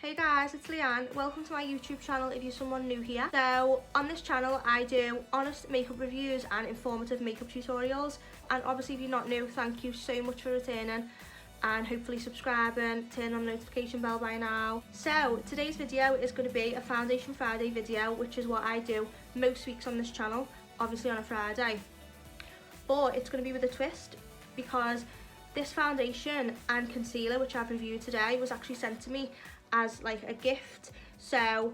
Hey guys, it's Leanne. Welcome to my YouTube channel if you're someone new here. So on this channel I do honest makeup reviews and informative makeup tutorials, and obviously if you're not new, thank you so much for returning and hopefully subscribing, turn on the notification bell by now. So today's video is going to be a Foundation Friday video, which is what I do most weeks on this channel, obviously on a Friday. But it's going to be with a twist, because this foundation and concealer which I've reviewed today was actually sent to me as like a gift. So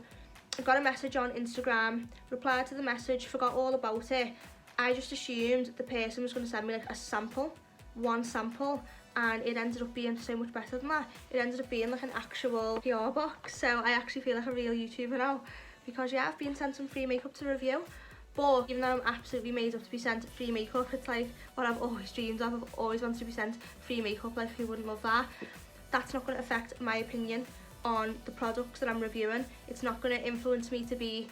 I got a message on Instagram, replied to the message, forgot all about it. I just assumed the person was going to send me like a sample, one sample, and it ended up being so much better than that. It ended up being like an actual PR box, so I actually feel like a real YouTuber now, because yeah, I've been sent some free makeup to review. But even though I'm absolutely made up to be sent free makeup, it's like what I've always dreamed of. I've always wanted to be sent free makeup, like who wouldn't love that? That's not going to affect my opinion on the products that I'm reviewing. It's not going to influence me to be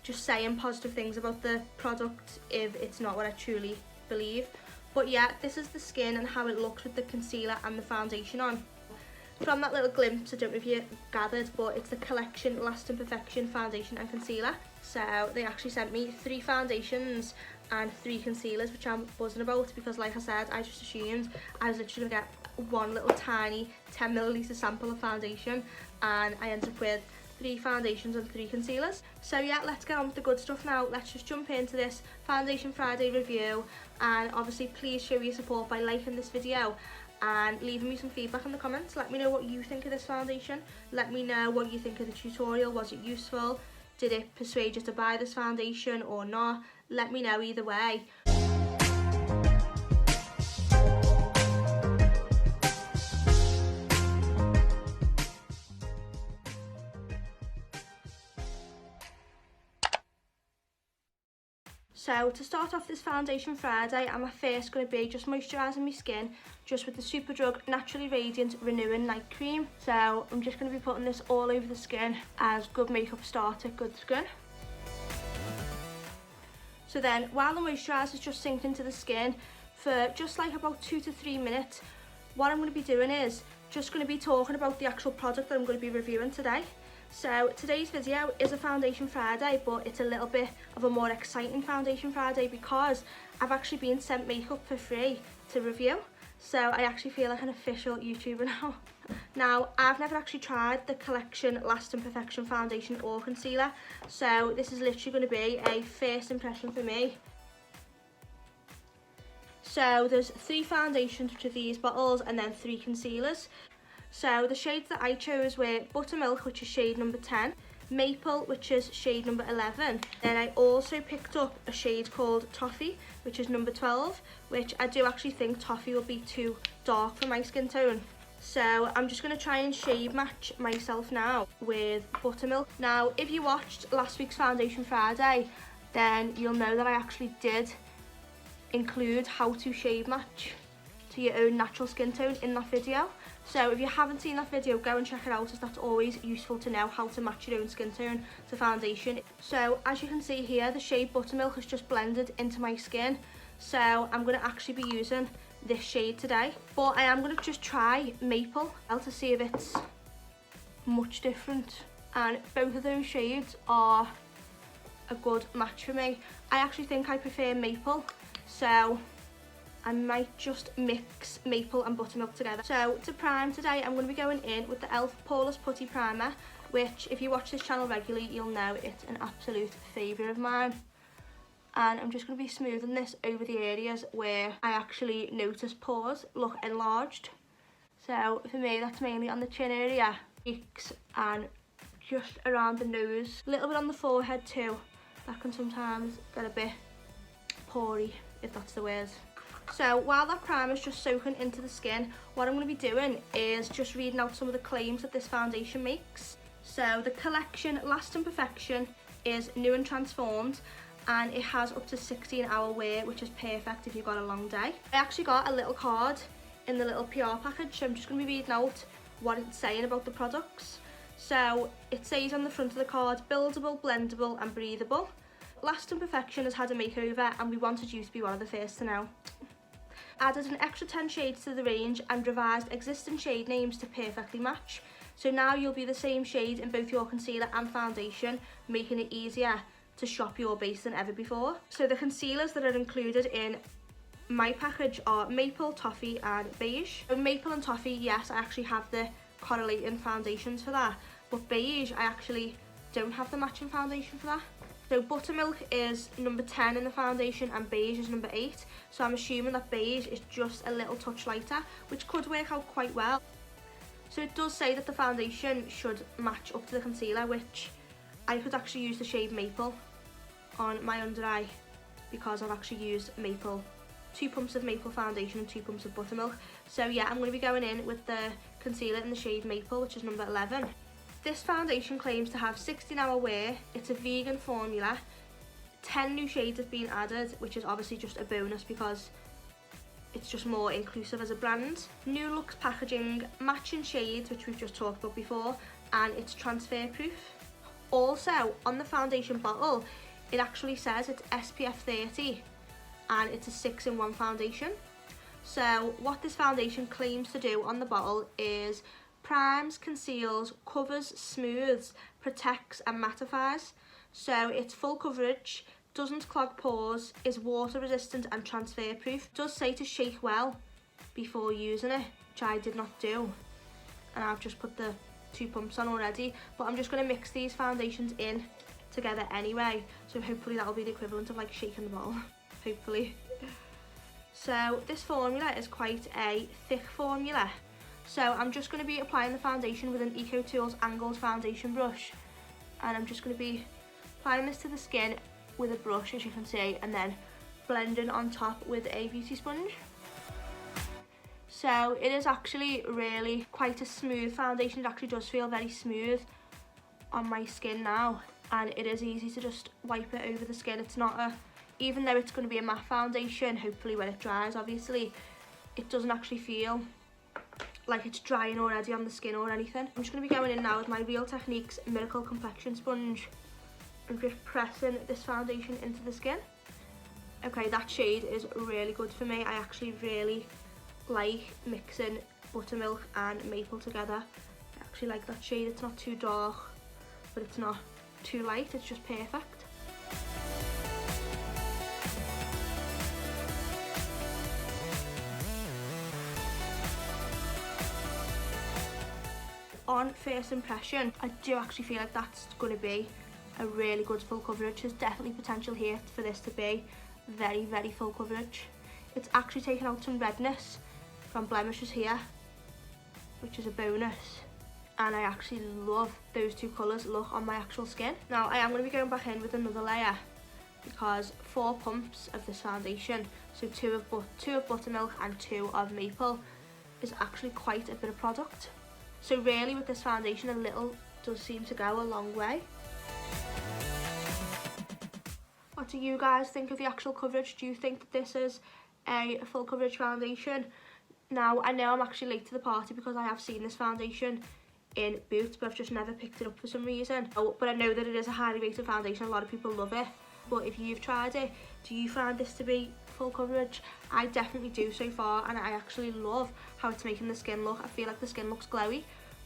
just saying positive things about the product if it's not what I truly believe. But yeah, this is the skin and how it looks with the concealer and the foundation on. From that little glimpse, I don't know if you gathered, but it's the Collection Lasting Perfection Foundation and Concealer. So they actually sent me 3 foundations and 3 concealers, which I'm buzzing about, because like I said, I just assumed I was literally going to get one little tiny 10ml sample of foundation, and I ended up with 3 foundations and 3 concealers. So yeah, let's get on with the good stuff now. Let's just jump into this Foundation Friday review, and obviously please show your support by liking this video and leaving me some feedback in the comments. Let me know what you think of this foundation. Let me know what you think of the tutorial. Was it useful? Did it persuade you to buy this foundation or not? Let me know either way. So to start off this Foundation Friday, I'm first going to be just moisturising my skin just with the Superdrug Naturally Radiant Renewing Night Cream. So I'm just going to be putting this all over the skin as good makeup starter, good skin. So then while the moisturiser is just sinking into the skin for just like about 2 to 3 minutes, what I'm going to be doing is just going to be talking about the actual product that I'm going to be reviewing today. So today's video is a Foundation Friday, but it's a little bit of a more exciting Foundation Friday because I've actually been sent makeup for free to review. So I actually feel like an official YouTuber now. Now, I've never actually tried the Collection Lasting Perfection Foundation or Concealer, so this is literally going to be a first impression for me. So there's 3 foundations, which are these bottles, and then 3 concealers. So the shades that I chose were Buttermilk, which is shade number 10, Maple, which is shade number 11. Then I also picked up a shade called Toffee, which is number 12, which I do actually think Toffee will be too dark for my skin tone. So I'm just going to try and shade match myself now with Buttermilk. Now, if you watched last week's Foundation Friday, then you'll know that I actually did include how to shade match to your own natural skin tone in that video. So if you haven't seen that video, go and check it out, as that's always useful to know how to match your own skin tone to foundation. So as you can see here, the shade Buttermilk has just blended into my skin. So I'm going to actually be using this shade today. But I am going to just try Maple to see if it's much different. And both of those shades are a good match for me. I actually think I prefer Maple. So I might just mix Maple and Buttermilk together. So to prime today, I'm going to be going in with the e.l.f. Poreless Putty Primer, which if you watch this channel regularly, you'll know it's an absolute favourite of mine. And I'm just going to be smoothing this over the areas where I actually notice pores look enlarged. So for me, that's mainly on the chin area, cheeks, and just around the nose. A little bit on the forehead too. That can sometimes get a bit pory, if that's the word. So while that primer is just soaking into the skin, what I'm going to be doing is just reading out some of the claims that this foundation makes. So the Collection Lasting Perfection is new and transformed, and it has up to 16-hour wear, which is perfect if you've got a long day. I actually got a little card in the little PR package, so I'm just going to be reading out what it's saying about the products. So it says on the front of the card, buildable, blendable and breathable. Lasting Perfection has had a makeover, and we wanted you to be one of the first to know. Added an extra 10 shades to the range and revised existing shade names to perfectly match. So now you'll be the same shade in both your concealer and foundation, making it easier to shop your base than ever before. So the concealers that are included in my package are Maple, Toffee and Beige. So Maple and Toffee, yes, I actually have the correlating foundations for that, but Beige, I actually don't have the matching foundation for that. So Buttermilk is number 10 in the foundation and Beige is number 8. So I'm assuming that Beige is just a little touch lighter, which could work out quite well. So it does say that the foundation should match up to the concealer, which I could actually use the shade Maple on my under eye because I've actually used Maple, 2 pumps of Maple foundation and 2 pumps of Buttermilk. So yeah, I'm going to be going in with the concealer in the shade Maple, which is number 11. This foundation claims to have 16-hour wear. It's a vegan formula. 10 new shades have been added, which is obviously just a bonus because it's just more inclusive as a brand. New looks packaging, matching shades, which we've just talked about before, and it's transfer proof. Also, on the foundation bottle, it actually says it's SPF 30 and it's a 6-in-1 foundation. So what this foundation claims to do on the bottle is primes, conceals, covers, smooths, protects and mattifies. So it's full coverage, doesn't clog pores, is water resistant and transfer proof. It does say to shake well before using it, which I did not do. And I've just put the 2 pumps on already, but I'm just going to mix these foundations in together anyway. So hopefully that'll be the equivalent of like shaking the bottle, hopefully. So this formula is quite a thick formula. So I'm just going to be applying the foundation with an EcoTools angled foundation brush. And I'm just going to be applying this to the skin with a brush, as you can see, and then blending on top with a beauty sponge. So it is actually really quite a smooth foundation. It actually does feel very smooth on my skin now. And it is easy to just wipe it over the skin. It's not a, even though it's going to be a matte foundation, hopefully when it dries, obviously, it doesn't actually feel like it's drying already on the skin or anything. I'm just going to be going in now with my Real Techniques Miracle Complexion Sponge and just pressing this foundation into the skin. Okay, that shade is really good for me. I actually really like mixing Buttermilk and Maple together. I actually like that shade. It's not too dark, but it's not too light. It's just perfect. On first impression, I do actually feel like that's going to be a really good full coverage. There's definitely potential here for this to be very, very full coverage. It's actually taken out some redness from blemishes here, which is a bonus. And I actually love those 2 colours look on my actual skin. Now I am going to be going back in with another layer because 4 pumps of this foundation, so 2 of Buttermilk and 2 of Maple, is actually quite a bit of product. So really with this foundation, a little does seem to go a long way. What do you guys think of the actual coverage? Do you think that this is a full coverage foundation? Now, I know I'm actually late to the party because I have seen this foundation in Boots, but I've just never picked it up for some reason. But I know that it is a highly rated foundation. A lot of people love it. But if you've tried it, do you find this to be full coverage? I definitely do so far, and I actually love how it's making the skin look. I feel like the skin looks glowy,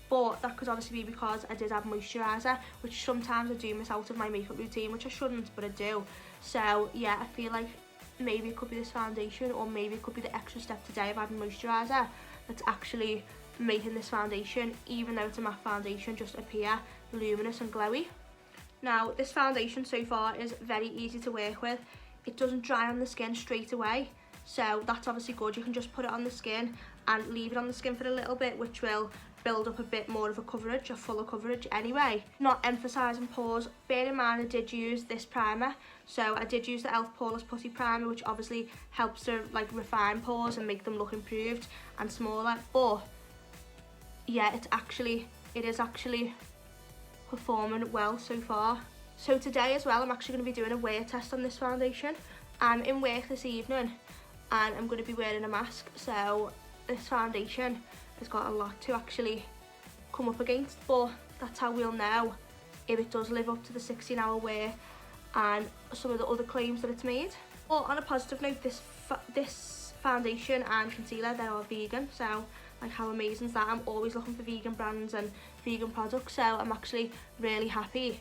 but that could obviously be because I did add moisturiser, which sometimes I do miss out of my makeup routine, which I shouldn't, but I do. So yeah, I feel like maybe it could be this foundation, or maybe it could be the extra step today of adding moisturiser that's actually making this foundation, even though it's a matte foundation, just appear luminous and glowy. Now this foundation so far is very easy to work with. It doesn't dry on the skin straight away, so that's obviously good. You can just put it on the skin and leave it on the skin for a little bit, which will build up a bit more of a coverage, a fuller coverage anyway. Not emphasising pores. Bear in mind I did use this primer, so I did use the e.l.f. Poreless Putty Primer, which obviously helps to like refine pores and make them look improved and smaller. But yeah, it is actually performing well so far. So today as well, I'm actually going to be doing a wear test on this foundation. I'm in work this evening and I'm going to be wearing a mask, so this foundation has got a lot to actually come up against, but that's how we'll know if it does live up to the 16-hour wear and some of the other claims that it's made. But on a positive note, this foundation and concealer, they are vegan, so Like, how amazing is that? I'm always looking for vegan brands and vegan products, so I'm actually really happy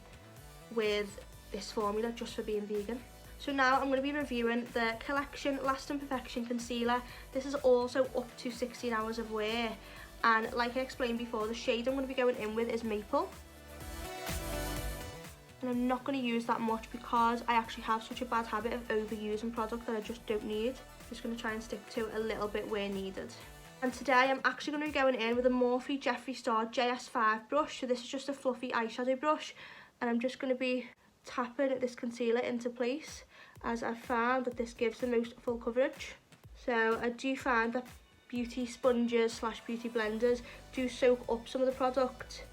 with this formula just for being vegan. So now I'm going to be reviewing the Collection Lasting Perfection Concealer. This is also up to 16 hours of wear, and like I explained before, the shade I'm going to be going in with is Maple. And I'm not going to use that much because I actually have such a bad habit of overusing product that I just don't need. Just going to try and stick to a little bit where needed. And today I'm actually going to be going in with a Morphe Jeffree Star JS5 brush. So this is just a fluffy eyeshadow brush, and I'm just going to be tapping this concealer into place, as I've found that this gives the most full coverage. So I do find that beauty sponges / beauty blenders do soak up some of the product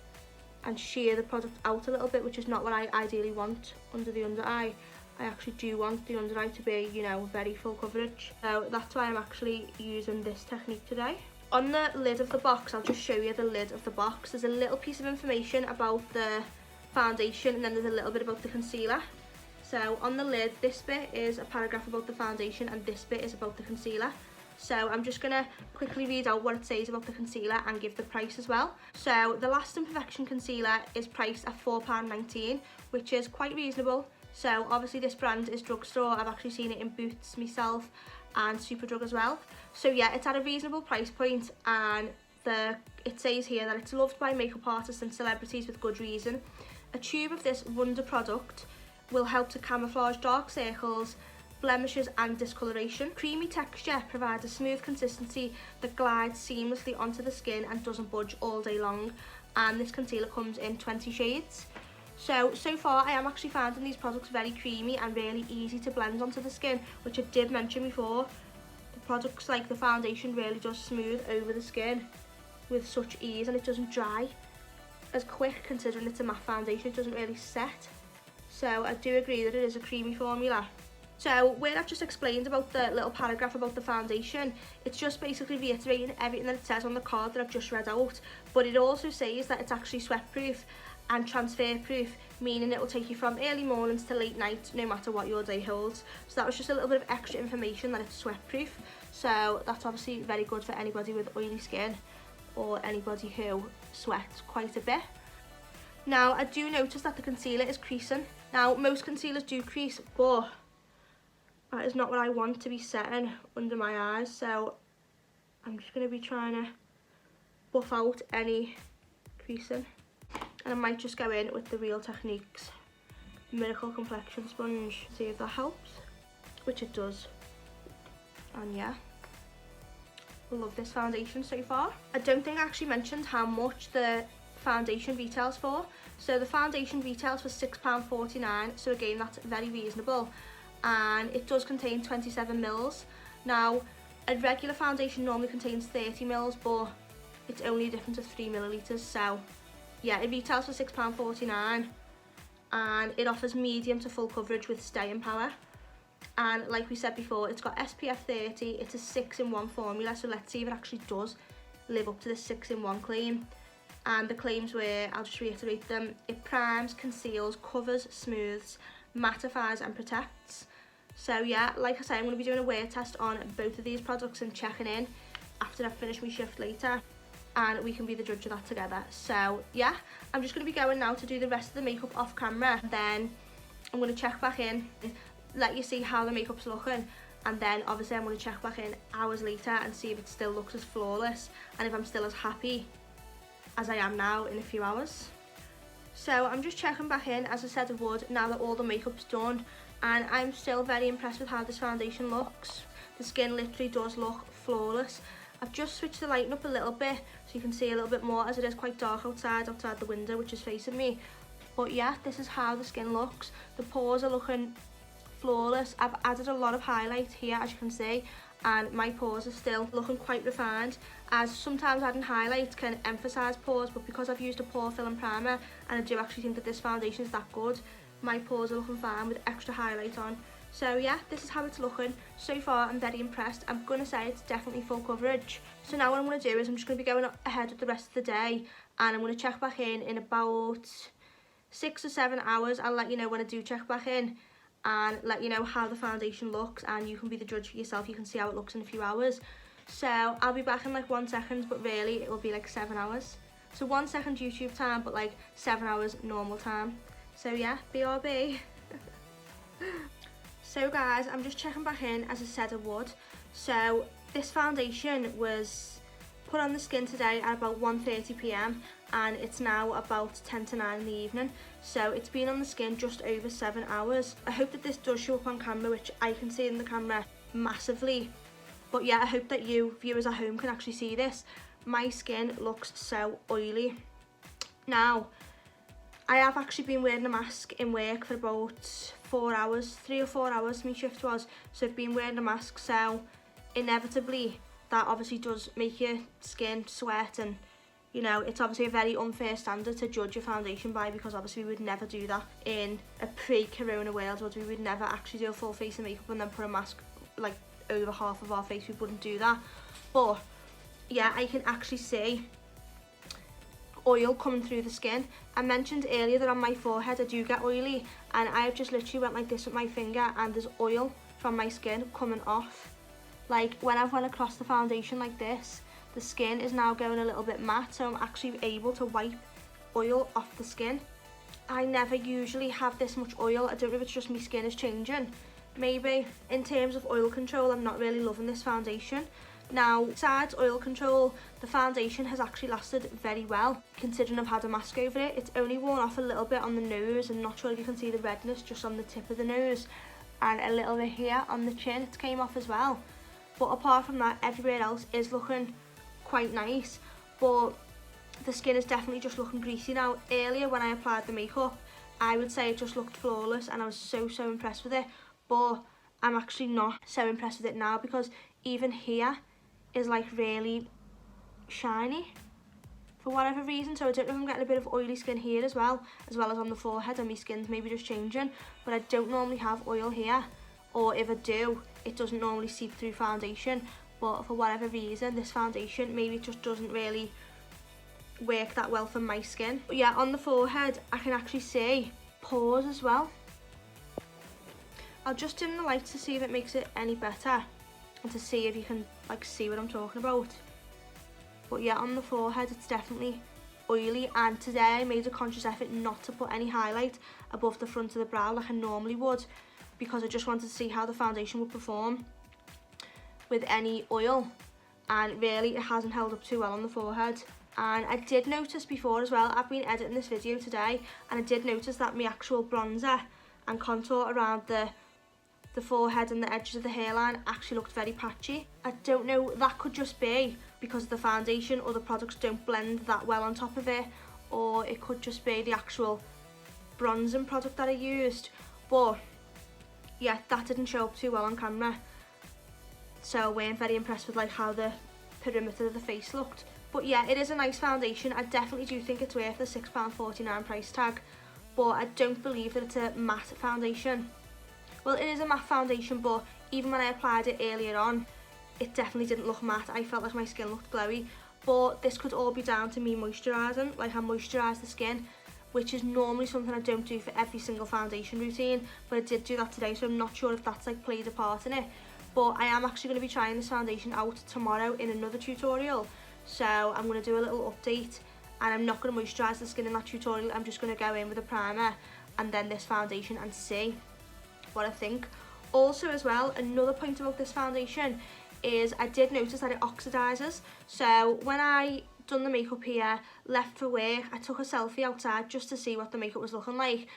and shear the product out a little bit, which is not what I ideally want under the under eye. I actually do want the under eye to be, you know, very full coverage. So that's why I'm actually using this technique today. On the lid of the box, I'll just show you the lid of the box. There's a little piece of information about the foundation, and then there's a little bit about the concealer. So on the lid, this bit is a paragraph about the foundation and this bit is about the concealer. So I'm just going to quickly read out what it says about the concealer and give the price as well. So the Lasting Perfection Concealer is priced at £4.19, which is quite reasonable. So obviously this brand is drugstore. I've actually seen it in Boots myself and Superdrug as well. So yeah, it's at a reasonable price point, and it says here that it's loved by makeup artists and celebrities with good reason. A tube of this wonder product will help to camouflage dark circles, blemishes and discoloration. Creamy texture provides a smooth consistency that glides seamlessly onto the skin and doesn't budge all day long. And this concealer comes in 20 shades. So far I am actually finding these products very creamy and really easy to blend onto the skin, which I did mention before. The products like the foundation really does smooth over the skin with such ease, and it doesn't dry as quick considering it's a matte foundation. It doesn't really set. So I do agree that it is a creamy formula. So where I've just explained about the little paragraph about the foundation, it's just basically reiterating everything that it says on the card that I've just read out, but it also says that it's actually sweat-proof and transfer-proof, meaning it will take you from early mornings to late night, no matter what your day holds. So that was just a little bit of extra information that it's sweat-proof. So that's obviously very good for anybody with oily skin or anybody who sweats quite a bit. Now, I do notice that the concealer is creasing. Now, most concealers do crease, but that is not what I want to be setting under my eyes. So I'm just going to be trying to buff out any creasing. And I might just go in with the Real Techniques Miracle Complexion Sponge, see if that helps, which it does. And yeah, I love this foundation so far. I don't think I actually mentioned how much the foundation retails for. So the foundation retails for £6.49, so again that's very reasonable, and it does contain 27 mils. Now a regular foundation normally contains 30 mils, but it's only a difference of 3 millilitres. So yeah, it retails for £6.49, and it offers medium to full coverage with staying power. And like we said before, it's got SPF 30, it's a 6-in-1 formula, so let's see if it actually does live up to the 6-in-1 claim. And the claims were, I'll just reiterate them: it primes, conceals, covers, smooths, mattifies and protects. So yeah, like I say, I'm going to be doing a wear test on both of these products and checking in after I've finished my shift later, and we can be the judge of that together. So yeah, I'm just going to be going now to do the rest of the makeup off camera. Then I'm going to check back in, let you see how the makeup's looking, and then obviously I'm going to check back in hours later and see if it still looks as flawless and if I'm still as happy as I am now in a few hours. So I'm just checking back in, as I said I would, now that all the makeup's done, and I'm still very impressed with how this foundation looks. The skin literally does look flawless. I've just switched the lighting up a little bit so you can see a little bit more, as it is quite dark outside the window which is facing me. But yeah, this is how the skin looks. The pores are looking flawless. I've added a lot of highlight here, as you can see, and my pores are still looking quite refined, as sometimes adding highlight can emphasise pores, but because I've used a pore filling primer and I do actually think that this foundation is that good, my pores are looking fine with extra highlight on. So yeah, this is how it's looking. So far I'm very impressed. I'm going to say it's definitely full coverage. So now what I'm going to do is I'm just going to be going ahead with the rest of the day, and I'm going to check back in about 6 or 7 hours. I'll let you know when I do check back in and let you know how the foundation looks, and you can be the judge for yourself. You can see how it looks in a few hours. So I'll be back in like 1 second, but really it will be like 7 hours. So 1 second YouTube time, but like 7 hours normal time. So yeah, BRB. So guys, I'm just checking back in as I said I would. So this foundation was put on the skin today at about 1:30 p.m. and it's now about 10 to 9 in the evening. So it's been on the skin just over 7 hours. I hope that this does show up on camera, which I can see in the camera massively. But yeah, I hope that you viewers at home can actually see this. My skin looks so oily. Now, I have actually been wearing a mask in work for about 4 hours, 3 or 4 hours my shift was. So I've been wearing a mask, so inevitably that obviously does make your skin sweat, and you know, it's obviously a very unfair standard to judge your foundation by, because obviously we would never do that in a pre-corona world, would we? Would never actually do a full face of makeup and then put a mask like over half of our face. We wouldn't do that. But yeah, I can actually see oil coming through the skin. I mentioned earlier that on my forehead I do get oily, and I've just literally went like this with my finger and there's oil from my skin coming off. Like when I've went across the foundation like this, the skin is now going a little bit matte, so I'm actually able to wipe oil off the skin. I never usually have this much oil. I don't know if it's just my skin is changing, maybe. In terms of oil control, I'm not really loving this foundation. Now, besides oil control, the foundation has actually lasted very well, considering I've had a mask over it. It's only worn off a little bit on the nose, and not sure if you can see the redness just on the tip of the nose, and a little bit here on the chin, it came off as well. But apart from that, everywhere else is looking quite nice, but the skin is definitely just looking greasy now. Earlier when I applied the makeup, I would say it just looked flawless and I was so impressed with it, but I'm actually not so impressed with it now, because even here is like really shiny for whatever reason. So I don't know if I'm getting a bit of oily skin here as well as on the forehead, and my skin's maybe just changing, but I don't normally have oil here, or if I do, it doesn't normally seep through foundation. But for whatever reason, this foundation, maybe it just doesn't really work that well for my skin. But yeah, on the forehead I can actually see pores as well. I'll just dim the lights to see if it makes it any better, and to see if you can like see what I'm talking about. But yeah, on the forehead it's definitely oily, and today I made a conscious effort not to put any highlight above the front of the brow like I normally would, because I just wanted to see how the foundation would perform with any oil, and really it hasn't held up too well on the forehead. And I did notice before as well, I've been editing this video today, and I did notice that my actual bronzer and contour around the forehead and the edges of the hairline actually looked very patchy. I don't know, that could just be because the foundation or the products don't blend that well on top of it, or it could just be the actual bronzing product that I used. But yeah, that didn't show up too well on camera, so I weren't very impressed with like how the perimeter of the face looked. But yeah, it is a nice foundation. I definitely do think it's worth the £6.49 price tag, but I don't believe that it's a matte foundation. Well, it is a matte foundation, but even when I applied it earlier on, it definitely didn't look matte. I felt like my skin looked glowy, but this could all be down to me moisturising. Like, I moisturise the skin, which is normally something I don't do for every single foundation routine, but I did do that today, so I'm not sure if that's like played a part in it. But I am actually going to be trying this foundation out tomorrow in another tutorial, so I'm going to do a little update, and I'm not going to moisturise the skin in that tutorial. I'm just going to go in with a primer and then this foundation and see what I think. Also as well, another point about this foundation is I did notice that it oxidizes. So when I done the makeup here, left for work, I took a selfie outside just to see what the makeup was looking like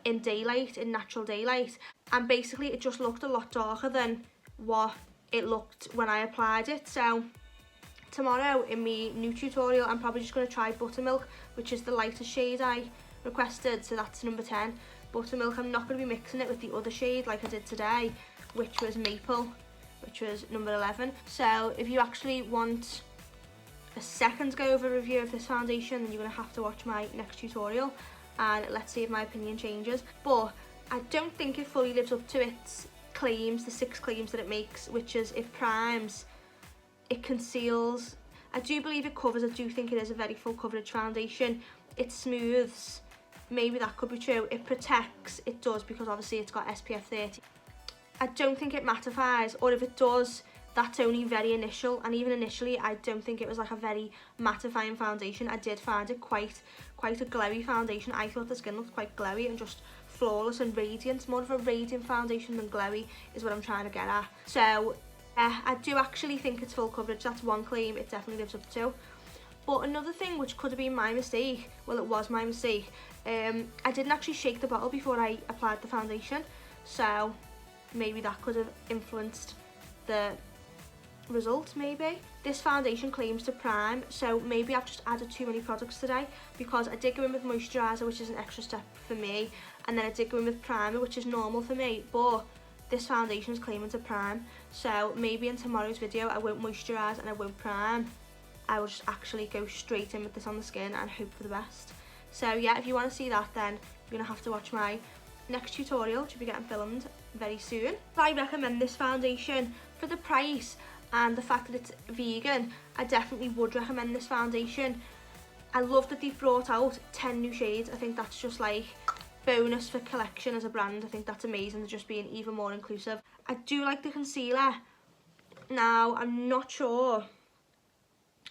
in daylight, in natural daylight, and basically it just looked a lot darker than what it looked when I applied it. So tomorrow in my new tutorial, I'm probably just going to try Buttermilk, which is the lightest shade I requested, so that's number 10. Buttermilk, I'm not going to be mixing it with the other shade like I did today, which was Maple, which was number 11. So if you actually want a second go over review of this foundation, then you're going to have to watch my next tutorial, and let's see if my opinion changes. But I don't think it fully lives up to its claims, the 6 claims that it makes, which is it primes, it conceals, I do believe it covers. I do think it is a very full coverage foundation. It smooths, maybe that could be true. It protects, it does, because obviously it's got SPF 30. I don't think it mattifies, or if it does, that's only very initial, and even initially I don't think it was like a very mattifying foundation. I did find it quite a glowy foundation. I thought the skin looked quite glowy and just flawless and radiant. More of a radiant foundation than glowy is what I'm trying to get at. So I do actually think it's full coverage. That's one claim it definitely lives up to. But another thing which could have been my mistake, well, it was my mistake, I didn't actually shake the bottle before I applied the foundation, so maybe that could have influenced the result. Maybe this foundation claims to prime, so maybe I've just added too many products today, because I did go in with moisturiser, which is an extra step for me, and then I did go in with primer, which is normal for me, but this foundation is claiming to prime, so maybe in tomorrow's video I won't moisturise and I won't prime. I will just actually go straight in with this on the skin and hope for the best. So yeah, if you want to see that, then you're going to have to watch my next tutorial, which will be getting filmed very soon. I recommend this foundation for the price and the fact that it's vegan. I definitely would recommend this foundation. I love that they've brought out 10 new shades. I think that's just like bonus for collection as a brand. I think that's amazing. They're just being even more inclusive. I do like the concealer. Now, I'm not sure.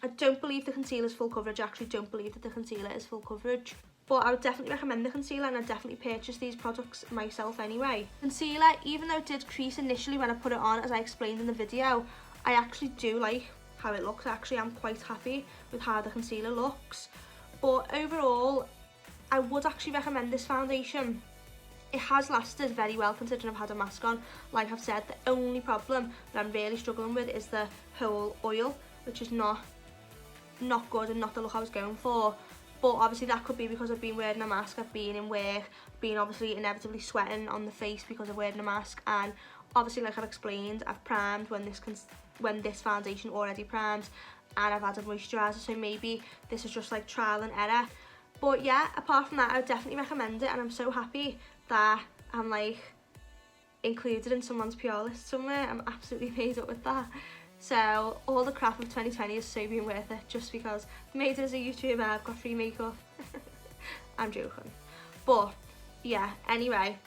I don't believe the concealer is full coverage. I actually don't believe that the concealer is full coverage. But I would definitely recommend the concealer, and I'd definitely purchase these products myself anyway. Concealer, even though it did crease initially when I put it on, as I explained in the video, I actually do like how it looks. Actually, I'm quite happy with how the concealer looks. But overall, I would actually recommend this foundation. It has lasted very well considering I've had a mask on. Like I've said, the only problem that I'm really struggling with is the whole oil, which is not good and not the look I was going for. But obviously that could be because I've been wearing a mask, I've been in work, been obviously inevitably sweating on the face because of wearing a mask, and obviously, like I've explained, I've primed when this foundation already primed, and I've added moisturiser, so maybe this is just like trial and error. But yeah, apart from that, I would definitely recommend it, and I'm so happy that I'm like included in someone's PR list somewhere. I'm absolutely made up with that. So all the crap of 2020 has so been worth it, just because I made it as a YouTuber, I've got free makeup. I'm joking. But yeah, anyway,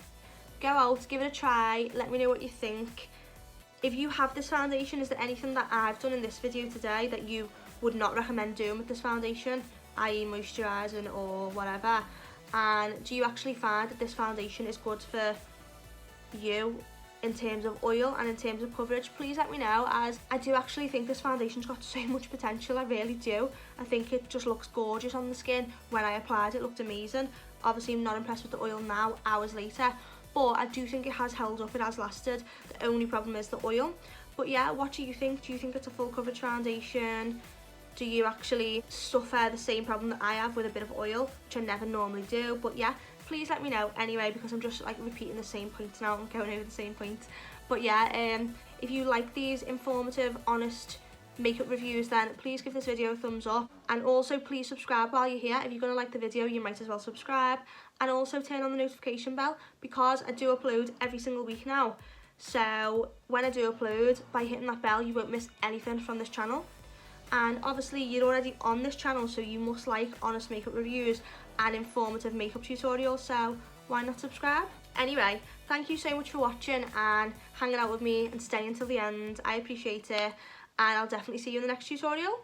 go out, give it a try, let me know what you think. If you have this foundation, is there anything that I've done in this video today that you would not recommend doing with this foundation, i.e. moisturising or whatever? And do you actually find that this foundation is good for you in terms of oil and in terms of coverage? Please let me know, as I do actually think this foundation's got so much potential. I really do. I think it just looks gorgeous on the skin. When I applied it, looked amazing. Obviously I'm not impressed with the oil now, hours later, but I do think it has held up, it has lasted. The only problem is the oil. But yeah, what do you think? Do you think it's a full coverage foundation? Do you actually suffer the same problem that I have with a bit of oil, which I never normally do? But yeah, please let me know anyway, because I'm just like repeating the same points now, I'm going over the same points. But yeah, if you like these informative, honest makeup reviews, then please give this video a thumbs up, and also please subscribe while you're here. If you're going to like the video, you might as well subscribe, and also turn on the notification bell, because I do upload every single week now. So when I do upload, by hitting that bell, you won't miss anything from this channel. And obviously you're already on this channel, so you must like honest makeup reviews and informative makeup tutorials, so why not subscribe? Anyway, thank you so much for watching and hanging out with me and staying till the end. I appreciate it, and I'll definitely see you in the next tutorial.